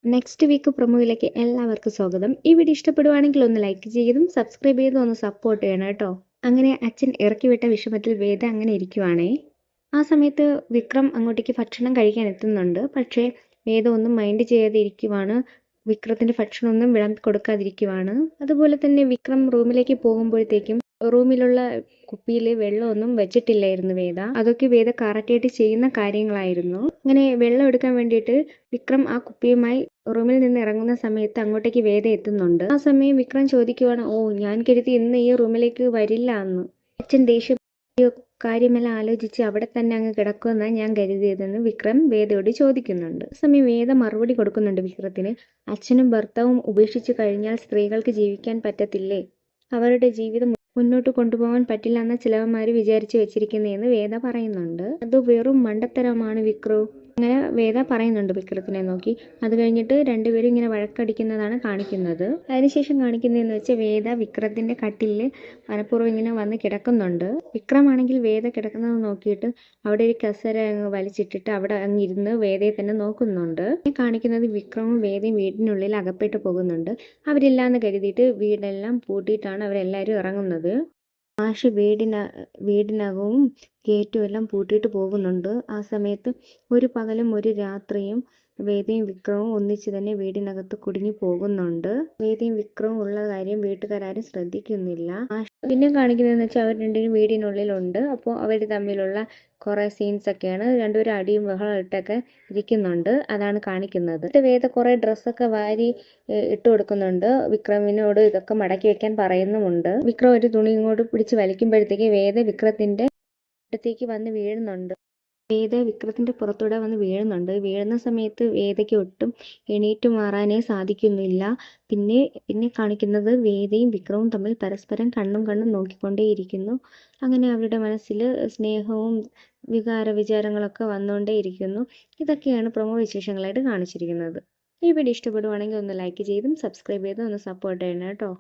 Next week പ്രൊമോയിലേക്ക് എല്ലാവർക്കും സ്വാഗതം. ഈ വീഡിയോ ഇഷ്ടപ്പെടുവാണെങ്കിൽ ഒന്ന് ലൈക്ക് ചെയ്തും സബ്സ്ക്രൈബ് ചെയ്തും ഒന്ന് സപ്പോർട്ട് ചെയ്യണം കേട്ടോ. അങ്ങനെ അച്ഛൻ ഇറക്കി വിട്ട വിഷമത്തിൽ വേദ അങ്ങനെ ഇരിക്കുവാണേ. ആ സമയത്ത് വിക്രം അങ്ങോട്ടേക്ക് ഭക്ഷണം കഴിക്കാൻ എത്തുന്നുണ്ട്. പക്ഷേ വേദ ഒന്നും മൈൻഡ് ചെയ്യാതെ ഇരിക്കുവാണ്. വിക്രത്തിന്റെ ഭക്ഷണമൊന്നും വിളമ്പി കൊടുക്കാതിരിക്കുവാണ്. അതുപോലെ തന്നെ വിക്രം റൂമിലേക്ക് പോകുമ്പോഴത്തേക്കും റൂമിലുള്ള കുപ്പിയിൽ വെള്ളമൊന്നും വെച്ചിട്ടില്ലായിരുന്നു വേദ. അതൊക്കെ വേദ കറക്റ്റായിട്ട് ചെയ്യുന്ന കാര്യങ്ങളായിരുന്നു. അങ്ങനെ വെള്ളം എടുക്കാൻ വേണ്ടിയിട്ട് വിക്രം ആ കുപ്പിയുമായി റൂമിൽ നിന്ന് ഇറങ്ങുന്ന സമയത്ത് അങ്ങോട്ടേക്ക് വേദ എത്തുന്നുണ്ട്. ആ സമയം വിക്രം ചോദിക്കുവാണ്, ഓ ഞാൻ കരുതി ഇന്ന് ഈ റൂമിലേക്ക് വരില്ല എന്ന്. അച്ഛൻ ദേഷ്യം കാര്യമെല്ലാം ആലോചിച്ച് അവിടെ തന്നെ അങ്ങ് കിടക്കുമെന്നാണ് ഞാൻ കരുതിയതെന്ന് വിക്രം വേദയോട് ചോദിക്കുന്നുണ്ട്. ആ സമയം വേദ മറുപടി കൊടുക്കുന്നുണ്ട് വിക്രത്തിന്. അച്ഛനും ഭർത്താവും ഉപേക്ഷിച്ചു കഴിഞ്ഞാൽ സ്ത്രീകൾക്ക് ജീവിക്കാൻ പറ്റത്തില്ലേ? അവരുടെ ജീവിതം മുന്നോട്ട് കൊണ്ടുപോകാൻ പറ്റില്ല എന്ന ചിലവന്മാർ വിചാരിച്ചു വെച്ചിരിക്കുന്നതെന്ന് വേദ പറയുന്നുണ്ട്. അത് വെറും മണ്ടത്തരമാണ് വിക്രു. അങ്ങനെ വേദ പറയുന്നുണ്ട് വിക്രത്തിനെ നോക്കി. അത് കഴിഞ്ഞിട്ട് രണ്ടുപേരും ഇങ്ങനെ വഴക്കടിക്കുന്നതാണ് കാണിക്കുന്നത്. അതിനുശേഷം കാണിക്കുന്നതെന്ന് വെച്ചാൽ വേദ വിക്രത്തിന്റെ കട്ടിലിൽ മനഃപൂർവ്വം ഇങ്ങനെ വന്ന് കിടക്കുന്നുണ്ട്. വിക്രമാണെങ്കിൽ വേദ കിടക്കുന്നത് നോക്കിയിട്ട് അവിടെ ഒരു കസേര അങ്ങ് വലിച്ചിട്ടിട്ട് അവിടെ അങ്ങ് ഇരുന്ന് വേദയെ തന്നെ നോക്കുന്നുണ്ട്. കാണിക്കുന്നത് വിക്രമും വേദയും വീടിനുള്ളിൽ അകപ്പെട്ടു പോകുന്നുണ്ട്. അവരില്ലാന്ന് കരുതിയിട്ട് വീടെല്ലാം പൂട്ടിയിട്ടാണ് അവരെല്ലാവരും ഇറങ്ങുന്നത്. മാഷ് വീടിനകവും ഗേറ്റും എല്ലാം പൂട്ടിയിട്ട് പോകുന്നുണ്ട്. ആ സമയത്ത് ഒരു പകലും ഒരു രാത്രിയും വേദയും വിക്രവും ഒന്നിച്ച് തന്നെ വീടിനകത്ത് കുടുങ്ങി പോകുന്നുണ്ട്. വേദയും വിക്രവും ഉള്ള കാര്യം വീട്ടുകാരും ശ്രദ്ധിക്കുന്നില്ല. പിന്നെ കാണിക്കുന്നതെന്ന് വെച്ചാൽ അവർ രണ്ടുപേരും വീടിനുള്ളിലുണ്ട്. അപ്പോൾ അവർ തമ്മിലുള്ള കുറേ സീൻസ് ഒക്കെയാണ്. രണ്ടുപേരും അടിയും ബഹളം ഇട്ടൊക്കെ ഇരിക്കുന്നുണ്ട്. അതാണ് കാണിക്കുന്നത്. വേദ കുറേ ഡ്രസ്സൊക്കെ വാരി ഇട്ട് കൊടുക്കുന്നുണ്ട്. വിക്രമിനോട് ഇതൊക്കെ മടക്കി വെക്കാൻ പറയുന്നുമുണ്ട്. വിക്രം ഒരു തുണി ഇങ്ങോട്ട് പിടിച്ച് വലിക്കുമ്പോഴത്തേക്ക് വേദ വിക്രത്തിന്റെ അടുത്തേക്ക് വന്ന് വീഴുന്നുണ്ട്. വേദ വിക്രത്തിന്റെ പുറത്തൂടെ വന്ന് വീഴുന്നുണ്ട്. വീഴുന്ന സമയത്ത് വേദയ്ക്ക് ഒട്ടും എണീറ്റ് മാറാനേ സാധിക്കുന്നില്ല. പിന്നെ കാണിക്കുന്നത് വേദയും വിക്രവും തമ്മിൽ പരസ്പരം കണ്ണും നോക്കിക്കൊണ്ടേയിരിക്കുന്നു. അങ്ങനെ അവരുടെ മനസ്സിൽ സ്നേഹവും വിചാരങ്ങളൊക്കെ വന്നുകൊണ്ടേയിരിക്കുന്നു. ഇതൊക്കെയാണ് പ്രൊമോ വിശേഷങ്ങളായിട്ട് കാണിച്ചിരിക്കുന്നത്. ഈ വീഡിയോ ഇഷ്ടപ്പെടുവാണെങ്കിൽ ഒന്ന് ലൈക്ക് ചെയ്തും സബ്സ്ക്രൈബ് ചെയ്തും ഒന്ന് സപ്പോർട്ട് ചെയ്യണം കേട്ടോ.